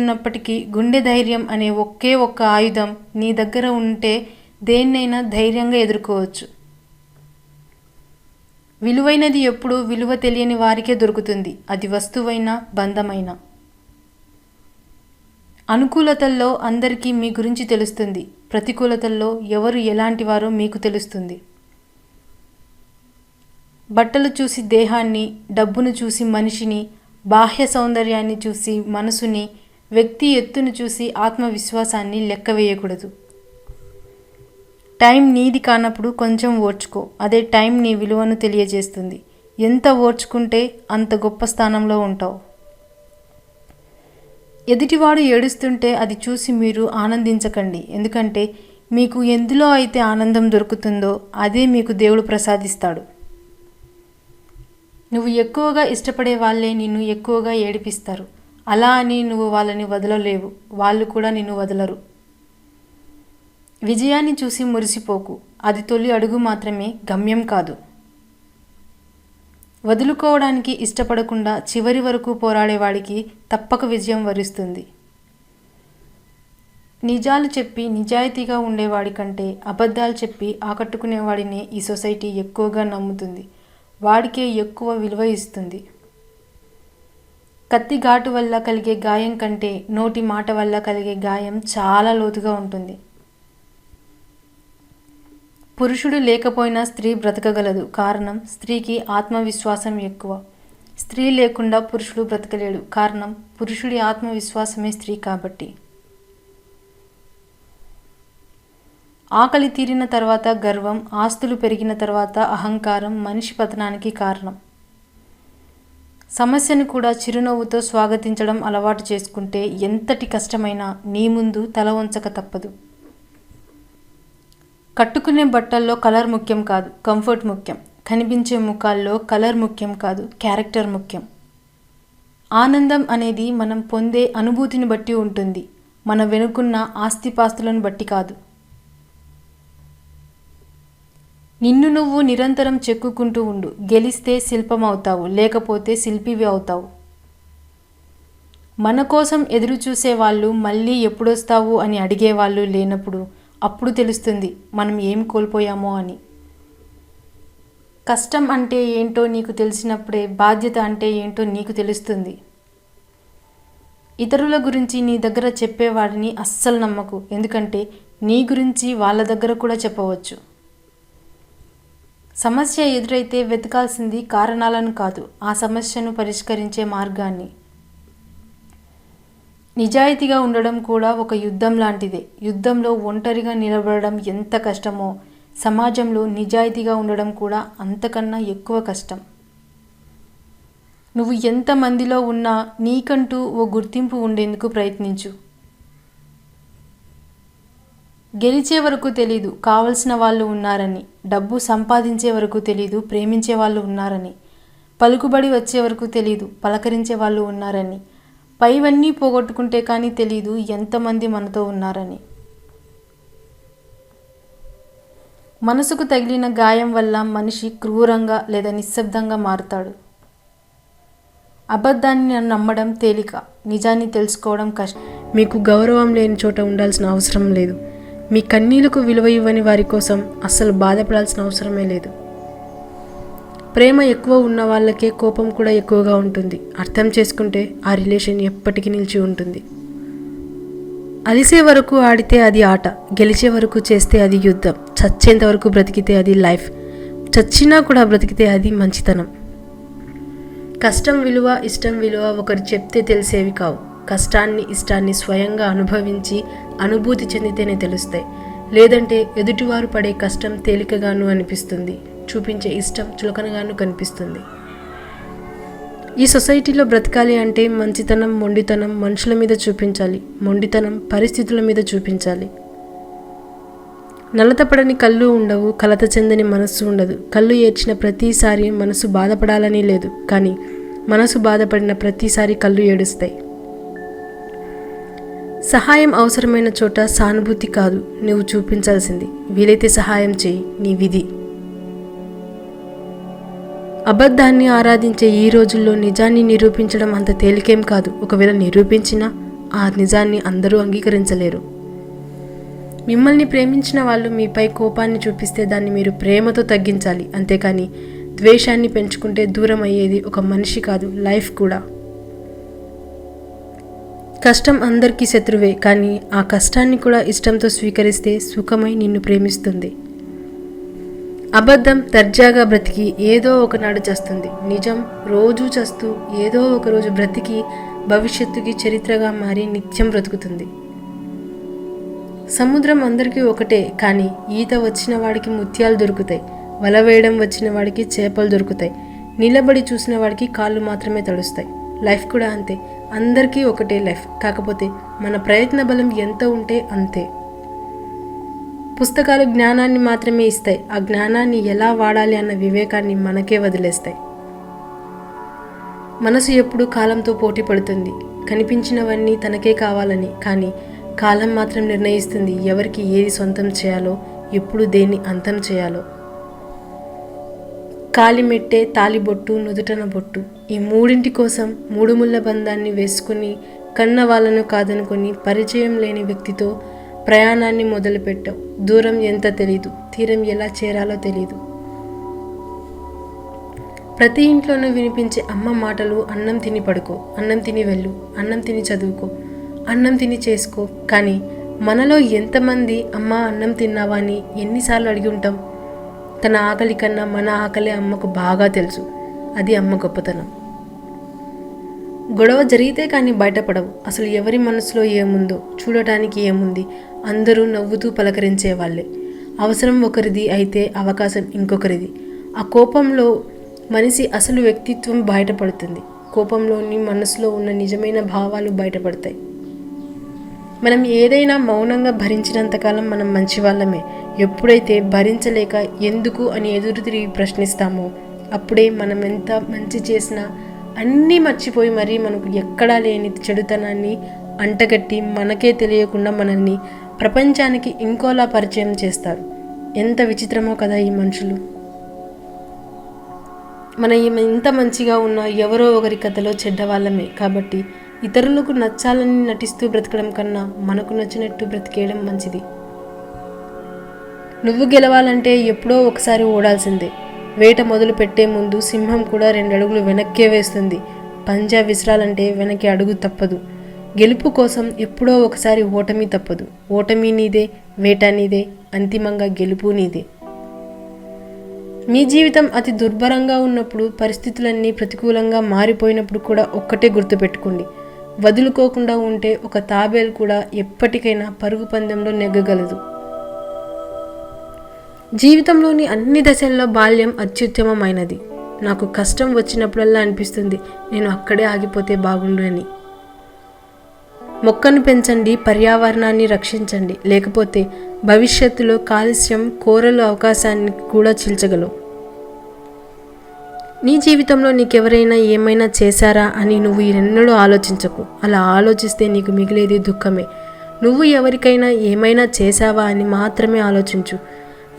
చేస్తున్నప్పటికీ గుండె ధైర్యం అనే ఒకే ఒక్క ఆయుధం నీ దగ్గర ఉంటే దేన్నైనా ధైర్యంగా ఎదుర్కోవచ్చు. విలువైనది ఎప్పుడూ విలువ తెలియని వారికే దొరుకుతుంది, అది వస్తువైనా బంధమైనా. అనుకూలతల్లో అందరికీ మీ గురించి తెలుస్తుంది, ప్రతికూలతల్లో ఎవరు ఎలాంటి వారో మీకు తెలుస్తుంది. బట్టలు చూసి దేహాన్ని, డబ్బును చూసి మనిషిని, బాహ్య సౌందర్యాన్ని చూసి మనసుని, వ్యక్తి ఎత్తును చూసి ఆత్మవిశ్వాసాన్ని లెక్క వేయకూడదు. టైం నీది కానప్పుడు కొంచెం ఓర్చుకో, అదే టైం నీ విలువను తెలియజేస్తుంది. ఎంత ఓర్చుకుంటే అంత గొప్ప స్థానంలో ఉంటావు. ఎదుటివాడు ఏడుస్తుంటే అది చూసి మీరు ఆనందించకండి, ఎందుకంటే మీకు ఎందులో అయితే ఆనందం దొరుకుతుందో అదే మీకు దేవుడు ప్రసాదిస్తాడు. నువ్వు ఎక్కువగా ఇష్టపడే వాళ్ళే నిన్ను ఎక్కువగా ఏడిపిస్తారు. అలా అని నువ్వు వాళ్ళని వదలలేవు, వాళ్ళు కూడా నిన్ను వదలరు. విజయాన్ని చూసి మురిసిపోకు, అది తొలి అడుగు మాత్రమే, గమ్యం కాదు. వదులుకోవడానికి ఇష్టపడకుండా చివరి వరకు పోరాడేవాడికి తప్పక విజయం వరిస్తుంది. నిజాలు చెప్పి నిజాయితీగా ఉండేవాడి కంటే అబద్ధాలు చెప్పి ఆకట్టుకునేవాడినే ఈ సొసైటీ ఎక్కువగా నమ్ముతుంది, వాడికే ఎక్కువ విలువ ఇస్తుంది. కత్తి ఘాటు వల్ల కలిగే గాయం కంటే నోటి మాట వల్ల కలిగే గాయం చాలా లోతుగా ఉంటుంది. పురుషుడు లేకపోయినా స్త్రీ బ్రతకగలదు, కారణం స్త్రీకి ఆత్మవిశ్వాసం ఎక్కువ. స్త్రీ లేకుండా పురుషుడు బ్రతకలేడు, కారణం పురుషుడి ఆత్మవిశ్వాసమే స్త్రీ కాబట్టి. ఆకలి తీరిన తర్వాత గర్వం, ఆస్తులు పెరిగిన తర్వాత అహంకారం మనిషి పతనానికి కారణం. సమస్యను కూడా చిరునవ్వుతో స్వాగతించడం అలవాటు చేసుకుంటే ఎంతటి కష్టమైనా నీ ముందు తల వంచక తప్పదు. కట్టుకునే బట్టల్లో కలర్ ముఖ్యం కాదు, కంఫర్ట్ ముఖ్యం. కనిపించే ముఖాల్లో కలర్ ముఖ్యం కాదు, క్యారెక్టర్ ముఖ్యం. ఆనందం అనేది మనం పొందే అనుభూతిని బట్టి ఉంటుంది, మన వెనుకున్న ఆస్తిపాస్తులను బట్టి కాదు. నిన్ను నువ్వు నిరంతరం చెక్కుకుంటూ ఉండు, గెలిస్తే శిల్పం అవుతావు, లేకపోతే శిల్పివి అవుతావు. మన కోసం ఎదురు చూసే వాళ్ళు మళ్ళీ ఎప్పుడొస్తావు అని అడిగేవాళ్ళు లేనప్పుడు అప్పుడు తెలుస్తుంది మనం ఏం కోల్పోయామో అని. కష్టం అంటే ఏంటో నీకు తెలిసినప్పుడే బాధ్యత అంటే ఏంటో నీకు తెలుస్తుంది. ఇతరుల గురించి నీ దగ్గర చెప్పేవాడిని అస్సలు నమ్మకు, ఎందుకంటే నీ గురించి వాళ్ళ దగ్గర కూడా చెప్పవచ్చు. సమస్య ఎదురైతే వెతకాల్సింది కారణాలను కాదు, ఆ సమస్యను పరిష్కరించే మార్గాన్ని. నిజాయితీగా ఉండడం కూడా ఒక యుద్ధం లాంటిదే. యుద్ధంలో ఒంటరిగా నిలబడడం ఎంత కష్టమో సమాజంలో నిజాయితీగా ఉండడం కూడా అంతకన్నా ఎక్కువ కష్టం. నువ్వు ఎంతమందిలో ఉన్నా నీకంటూ ఓ గుర్తింపు ఉండేందుకు ప్రయత్నించు. గెలిచే వరకు తెలీదు కావలసిన వాళ్ళు ఉన్నారని, డబ్బు సంపాదించే వరకు తెలీదు ప్రేమించే వాళ్ళు ఉన్నారని, పలుకుబడి వచ్చే వరకు తెలీదు పలకరించే వాళ్ళు ఉన్నారని, పైవన్నీ పోగొట్టుకుంటే కానీ తెలీదు ఎంతమంది మనతో ఉన్నారని. మనసుకు తగిలిన గాయం వల్ల మనిషి క్రూరంగా లేదా నిశ్శబ్దంగా మారుతాడు. అబద్ధాన్ని నమ్మడం తేలిక, నిజాన్ని తెలుసుకోవడం కష్టం. మీకు గౌరవం లేని చోట ఉండాల్సిన అవసరం లేదు. మీ కన్నీళ్లకు విలువ ఇవ్వని వారి కోసం అస్సలు బాధపడాల్సిన అవసరమే లేదు. ప్రేమ ఎక్కువ ఉన్న వాళ్ళకే కోపం కూడా ఎక్కువగా ఉంటుంది. అర్థం చేసుకుంటే ఆ రిలేషన్ ఎప్పటికీ నిలిచి ఉంటుంది. అలిసే వరకు ఆడితే అది ఆట, గెలిచే వరకు చేస్తే అది యుద్ధం, చచ్చేంత వరకు బ్రతికితే అది లైఫ్, చచ్చినా కూడా బ్రతికితే అది మంచితనం. కష్టం విలువ, ఇష్టం విలువ ఒకరు చెప్తే తెలిసేవి కావు. కష్టాన్ని ఇష్టాన్ని స్వయంగా అనుభవించి అనుభూతి చెందితేనే తెలుస్తాయి. లేదంటే ఎదుటివారు పడే కష్టం తేలికగాను అనిపిస్తుంది, చూపించే ఇష్టం చులకనగాను కనిపిస్తుంది. ఈ సొసైటీలో బ్రతకాలి అంటే మంచితనం, మొండితనం మనుషుల మీద చూపించాలి, మొండితనం పరిస్థితుల మీద చూపించాలి. నలతపడని కళ్ళు ఉండవు, కలత చెందని మనస్సు ఉండదు. కళ్ళు ఏడ్చిన ప్రతిసారి మనసు బాధపడాలని లేదు, కానీ మనసు బాధపడిన ప్రతిసారి కళ్ళు ఏడుస్తాయి. సహాయం అవసరమైన చోట సానుభూతి కాదు నువ్వు చూపించాల్సింది, వీలైతే సహాయం చేయి, నీ విధి. అబద్ధాన్ని ఆరాధించే ఈ రోజుల్లో నిజాన్ని నిరూపించడం అంత తేలికేం కాదు. ఒకవేళ నిరూపించినా ఆ నిజాన్ని అందరూ అంగీకరించలేరు. మిమ్మల్ని ప్రేమించిన వాళ్ళు మీపై కోపాన్ని చూపిస్తే దాన్ని మీరు ప్రేమతో తగ్గించాలి, అంతేకాని ద్వేషాన్ని పెంచుకుంటే దూరం అయ్యేది ఒక మనిషి కాదు, లైఫ్ కూడా. కష్టం అందరికీ శత్రువే, కానీ ఆ కష్టాన్ని కూడా ఇష్టంతో స్వీకరిస్తే సుఖమై నిన్ను ప్రేమిస్తుంది. అబద్ధం దర్జాగా బ్రతికి ఏదో ఒకనాడు చస్తుంది. నిజం రోజూ చస్తూ ఏదో ఒకరోజు బ్రతికి భవిష్యత్తుకి చరిత్రగా మారి నిత్యం బ్రతుకుతుంది. సముద్రం అందరికీ ఒకటే, కానీ ఈత వచ్చిన వాడికి ముత్యాలు దొరుకుతాయి, వల వేయడం వచ్చిన వాడికి చేపలు దొరుకుతాయి, నిలబడి చూసిన వాడికి కాళ్ళు మాత్రమే తడుస్తాయి. లైఫ్ కూడా అంతే, అందరికీ ఒకటే లైఫ్, కాకపోతే మన ప్రయత్న బలం ఎంత ఉంటే అంతే. పుస్తకాలు జ్ఞానాన్ని మాత్రమే ఇస్తాయి, ఆ జ్ఞానాన్ని ఎలా వాడాలి అన్న వివేకాన్ని మనకే వదిలేస్తాయి. మనసు ఎప్పుడూ కాలంతో పోటీ పడుతుంది, కనిపించినవన్నీ తనకే కావాలని. కానీ కాలం మాత్రం నిర్ణయిస్తుంది ఎవరికి ఏది సొంతం చేయాలో, ఎప్పుడు దేన్ని అంతం చేయాలో. కాలిమెట్టే, తాలిబొట్టు, నుదుటన బొట్టు, ఈ మూడింటి కోసం మూడు ముళ్ళ బంధాన్ని వేసుకుని కన్న వాళ్ళను కాదనుకొని పరిచయం లేని వ్యక్తితో ప్రయాణాన్ని మొదలుపెట్టావు. దూరం ఎంత తెలీదు, తీరం ఎలా చేరాలో తెలీదు. ప్రతి ఇంట్లోనూ వినిపించే అమ్మ మాటలు అన్నం తిని పడుకో, అన్నం తిని వెళ్ళు, అన్నం తిని చదువుకో, అన్నం తిని చేసుకో. కానీ మనలో ఎంతమంది అమ్మ అన్నం తిన్నావా అని ఎన్నిసార్లు అడిగి ఉంటాం? తన ఆకలి కన్నా మన ఆకలే అమ్మకు బాగా తెలుసు. అది అమ్మ గొప్పతనం. గొడవ జరిగితే కానీ బయటపడవు. అసలు ఎవరి మనసులో ఏముందో చూడటానికి ఏముంది? అందరూ నవ్వుతూ పలకరించే వాళ్ళే. అవసరం ఒకరిది అయితే అవకాశం ఇంకొకరిది. ఆ కోపంలో మనిషి అసలు వ్యక్తిత్వం బయటపడుతుంది. కోపంలోని మనసులో ఉన్న నిజమైన భావాలు బయటపడతాయి. మనం ఏదైనా మౌనంగా భరించినంతకాలం మనం మంచివాళ్ళమే. ఎప్పుడైతే భరించలేక ఎందుకు అని ఎదురు తిరిగి ప్రశ్నిస్తామో అప్పుడే మనం ఎంత మంచి చేసినా అన్నీ మర్చిపోయి మరీ మనకు ఎక్కడా లేని చెడుతనాన్ని అంటగట్టి మనకే తెలియకుండా మనల్ని ప్రపంచానికి ఇంకోలా పరిచయం చేస్తారు. ఎంత విచిత్రమో కదా ఈ మనుషులు. మనం ఎంత మంచిగా ఉన్నా ఎవరో ఒకరి కథలో చెడ్డవాళ్ళమే. కాబట్టి ఇతరులకు నచ్చాలని నటిస్తూ బ్రతకడం కన్నా మనకు నచ్చినట్టు బ్రతికేయడం మంచిది. నువ్వు గెలవాలంటే ఎప్పుడో ఒకసారి ఓడాల్సిందే. వేట మొదలు పెట్టే ముందు సింహం కూడా 2 అడుగులు వెనక్కే వేస్తుంది. పంజా విసరాలంటే వెనక్కి అడుగు తప్పదు. గెలుపు కోసం ఎప్పుడో ఒకసారి ఓటమి తప్పదు. ఓటమి నీదే, వేట నీదే, అంతిమంగా గెలుపు నీదే. మీ జీవితం అతి దుర్భరంగా ఉన్నప్పుడు, పరిస్థితులన్నీ ప్రతికూలంగా మారిపోయినప్పుడు కూడా ఒక్కటే గుర్తుపెట్టుకోండి. వదులుకోకుండా ఉంటే ఒక తాబేలు కూడా ఎప్పటికైనా పరుగు పందెంలో నెగ్గగలదు. జీవితంలోని అన్ని దశల్లో బాల్యం అత్యుత్తమమైనది. నాకు కష్టం వచ్చినప్పుడల్లా అనిపిస్తుంది నేను అక్కడే ఆగిపోతే బాగుండు అని. మొక్కను పెంచండి, పర్యావరణాన్ని రక్షించండి, లేకపోతే భవిష్యత్తులో కాలుష్యం కోరలు అవకాశాన్ని కూడా చీల్చగలవు. నీ జీవితంలో నీకెవరైనా ఏమైనా చేశారా అని నువ్వు ఎన్నడూ ఆలోచించకు. అలా ఆలోచిస్తే నీకు మిగిలేది దుఃఖమే. నువ్వు ఎవరికైనా ఏమైనా చేశావా అని మాత్రమే ఆలోచించు.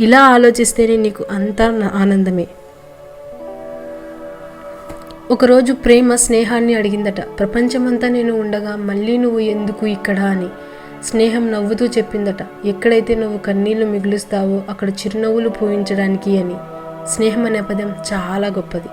ఇలా ఆలోచిస్తేనే నీకు అంతా ఆనందమే. ఒకరోజు ప్రేమ స్నేహాన్ని అడిగిందట. ప్రపంచమంతా నేను ఉండగా మళ్ళీ నువ్వు ఎందుకు ఇక్కడ అని. స్నేహం నవ్వుతూ చెప్పిందట, ఎక్కడైతే నువ్వు కన్నీళ్లు మిగులుస్తావో అక్కడ చిరునవ్వులు పూయించడానికి అని. స్నేహం అనే పదం చాలా గొప్పది.